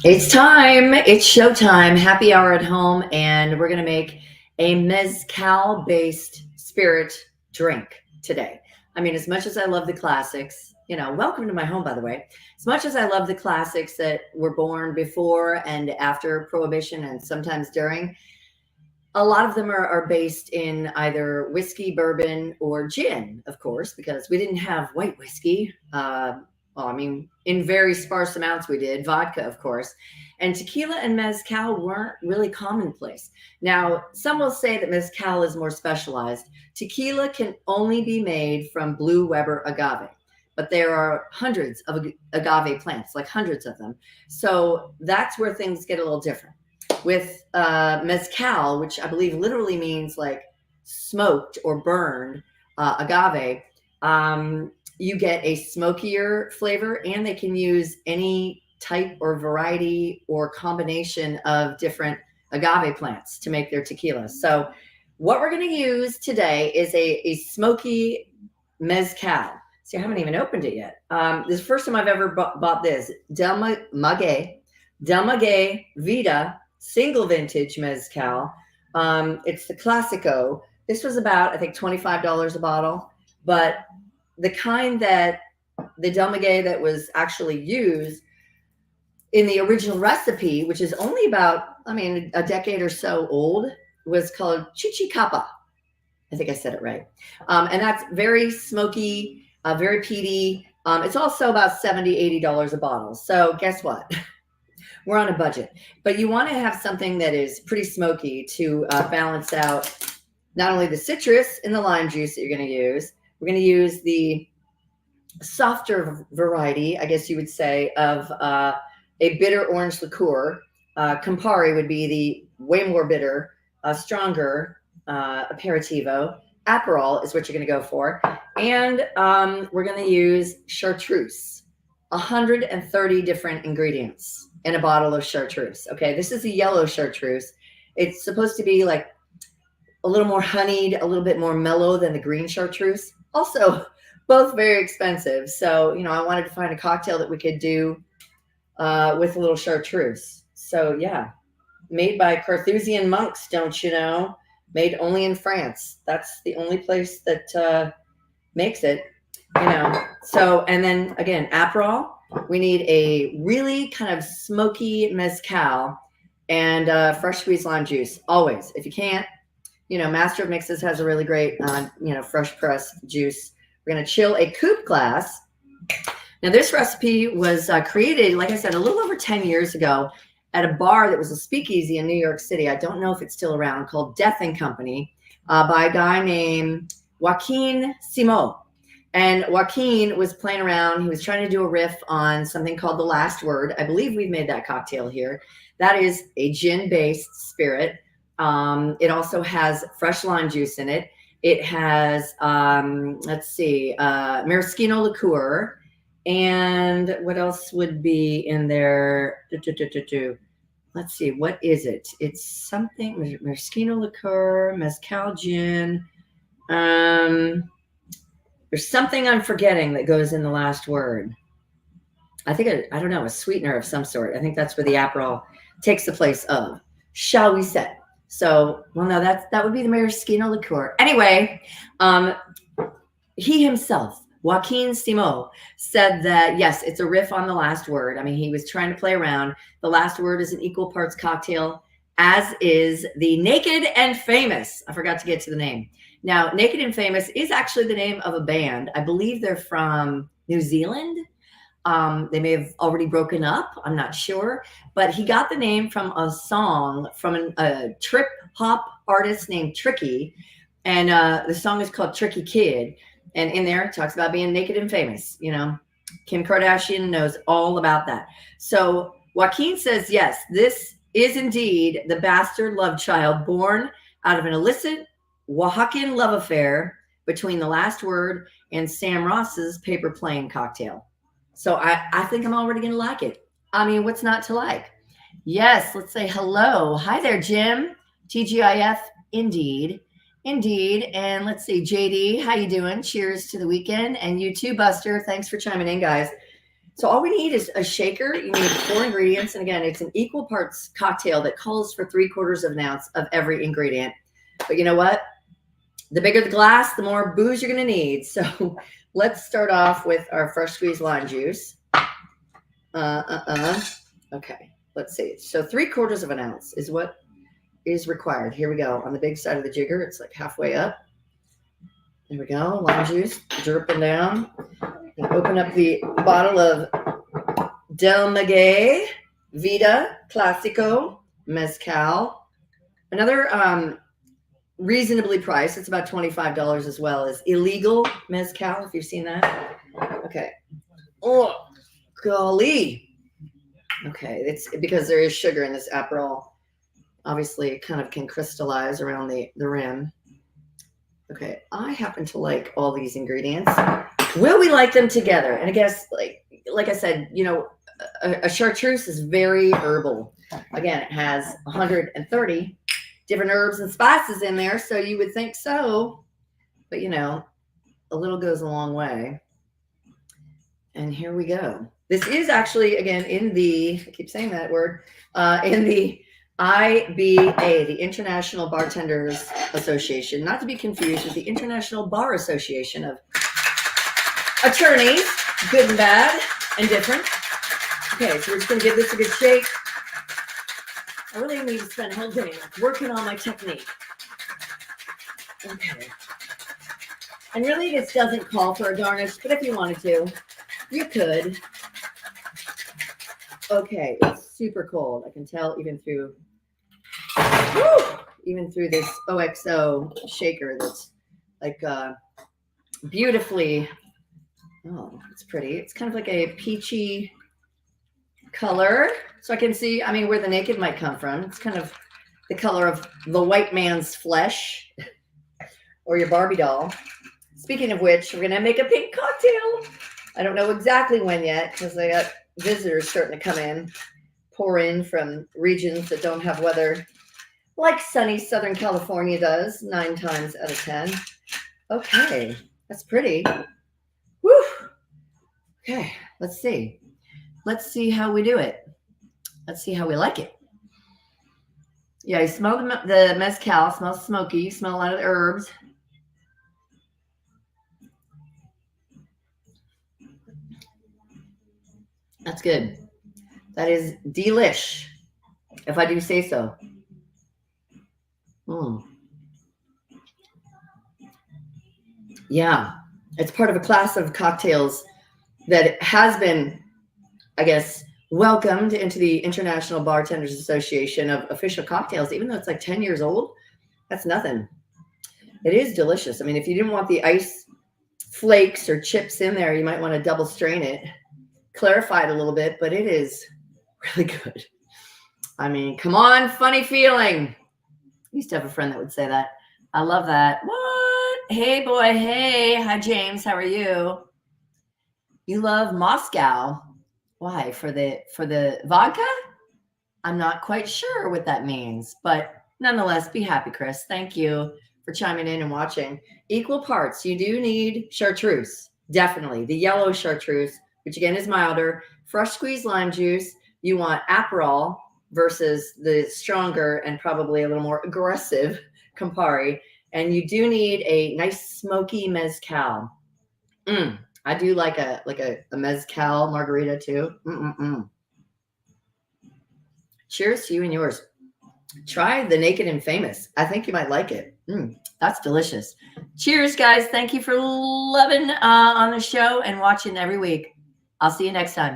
It's time. It's showtime. Happy hour at home, and we're going to make a mezcal based spirit drink today. I mean, as much as I love the classics, welcome to my home, by the way. As much as I love the classics that were born before and after Prohibition and sometimes during, a lot of them are based in either whiskey, bourbon, or gin, of course, because we didn't have white whiskey. Well, I mean, in very sparse amounts we did, vodka, of course. And tequila and mezcal weren't really commonplace. Now, some will say that mezcal is more specialized. Tequila can only be made from blue Weber agave, but there are hundreds of agave plants, like hundreds of them. So that's where things get a little different. With mezcal, which I believe literally means like smoked or burned agave, you get a smokier flavor, and they can use any type or variety or combination of different agave plants to make their tequila. So what we're going to use today is a smoky mezcal. See, I haven't even opened it yet. This is the first time I've ever bought this. Del Maguey Vida single vintage mezcal. It's the Classico. This was about, I think, $25 a bottle, but the kind that the Del Maguey that was actually used in the original recipe, which is only about, a decade or so old, was called Chichicapa. I think I said it right. And that's very smoky, very peaty. It's also about $70, $80 a bottle. So guess what? We're on a budget, but you want to have something that is pretty smoky to balance out not only the citrus in the lime juice that you're going to use. We're going to use the softer variety, I guess you would say, of a bitter orange liqueur. Campari would be the way more bitter, stronger aperitivo. Aperol is what you're going to go for. And we're going to use chartreuse, 130 different ingredients in a bottle of chartreuse. Okay, this is a yellow chartreuse. It's supposed to be like a little more honeyed, a little bit more mellow than the green chartreuse. Also, both very expensive. So, I wanted to find a cocktail that we could do with a little chartreuse. So, yeah, made by Carthusian monks, don't you know? Made only in France. That's the only place that makes it, So, and then again, Aperol. We need a really kind of smoky mezcal and fresh squeezed lime juice. Always. If you can't, Master of Mixes has a really great, fresh pressed juice. We're going to chill a coupe glass. Now, this recipe was created, like I said, a little over 10 years ago at a bar that was a speakeasy in New York City. I don't know if it's still around, called Death and Company, by a guy named Joaquin Simo. And Joaquin was playing around. He was trying to do a riff on something called The Last Word. I believe we've made that cocktail here. That is a gin-based spirit. It also has fresh lime juice in it. It has, maraschino liqueur. And what else would be in there? Let's see, what is it? It's something, maraschino liqueur, mezcal gin. There's something I'm forgetting that goes in the last word. I think, I don't know, a sweetener of some sort. I think that's where the Aperol takes the place of, shall we say. So, well, no, that would be the maraschino liqueur. Anyway, he himself, Joaquin Simo, said that, yes, it's a riff on The Last Word. He was trying to play around. The Last Word is an equal parts cocktail, as is the Naked and Famous. I forgot to get to the name. Now, Naked and Famous is actually the name of a band. I believe they're from New Zealand. They may have already broken up. I'm not sure. But he got the name from a song from a trip hop artist named Tricky. And the song is called Tricky Kid. And in there, it talks about being naked and famous. Kim Kardashian knows all about that. So Joaquin says, yes, this is indeed the bastard love child born out of an illicit Oaxacan love affair between The Last Word and Sam Ross's Paper Plane cocktail. So I think I'm already going to like it. What's not to like? Yes, let's say hello. Hi there, Jim. TGIF, indeed. And let's see, JD, how you doing? Cheers to the weekend. And you too, Buster. Thanks for chiming in, guys. So all we need is a shaker. You need 4 ingredients. And again, it's an equal parts cocktail that calls for 3/4 of an ounce of every ingredient. But you know what? The bigger the glass, the more booze you're going to need. So let's start off with our fresh squeezed lime juice. Okay, let's see. So 3/4 of an ounce is what is required. Here we go. On the big side of the jigger, it's like halfway up. There we go. Lime juice dripping down. And open up the bottle of Del Maguey Vida Classico Mezcal. Another reasonably priced, it's about $25 as well, is illegal mezcal, if you've seen that. Okay. Oh, golly. Okay, it's because there is sugar in this Aperol. Obviously, it kind of can crystallize around the rim. Okay, I happen to like all these ingredients. Will we like them together? And I guess, like I said, you know, a chartreuse is very herbal. Again, it has 130 different herbs and spices in there, so you would think so. But, you know, a little goes a long way. And here we go. This is actually, again, in the, I keep saying that word, in the IBA, the International Bartenders Association, not to be confused with the International Bar Association of attorneys, good and bad and different. Okay, so we're just going to give this a good shake. I really need to spend a whole day working on my technique. Okay. And really, this doesn't call for a garnish, but if you wanted to, you could. Okay, it's super cold. I can tell even through this OXO shaker that's like beautifully. Oh, it's pretty. It's kind of like a peachy color. So I can see, I mean, where the naked might come from. It's kind of the color of the white man's flesh or your Barbie doll. Speaking of which, we're going to make a pink cocktail. I don't know exactly when yet because I got visitors starting to come in, pour in from regions that don't have weather like sunny Southern California does 9 times out of 10. Okay, that's pretty. Woo! Okay, let's see. Let's see how we do it. Let's see how we like it. Yeah, you smell the mezcal, smells smoky, you smell a lot of the herbs. That's good. That is delish, if I do say so. Yeah, it's part of a class of cocktails that has been, I guess, welcomed into the International Bartenders Association of official cocktails, even though it's like 10 years old. That's nothing. It is delicious. I mean, if you didn't want the ice flakes or chips in there, you might want to double strain it, clarify it a little bit, but it is really good. I mean, come on, funny feeling. I used to have a friend that would say that. I love that. What? Hey, boy. Hey. Hi, James. How are you? You love Moscow. Why? For the vodka? I'm not quite sure what that means, but nonetheless, be happy, Chris. Thank you for chiming in and watching. Equal parts. You do need chartreuse. Definitely. The yellow chartreuse, which again is milder. Fresh squeezed lime juice. You want Aperol versus the stronger and probably a little more aggressive Campari. And you do need a nice smoky mezcal. I do like a mezcal margarita too. Cheers to you and yours. Try the Naked and Famous. I think you might like it. That's delicious. Cheers, guys. Thank you for loving on the show and watching every week. I'll see you next time.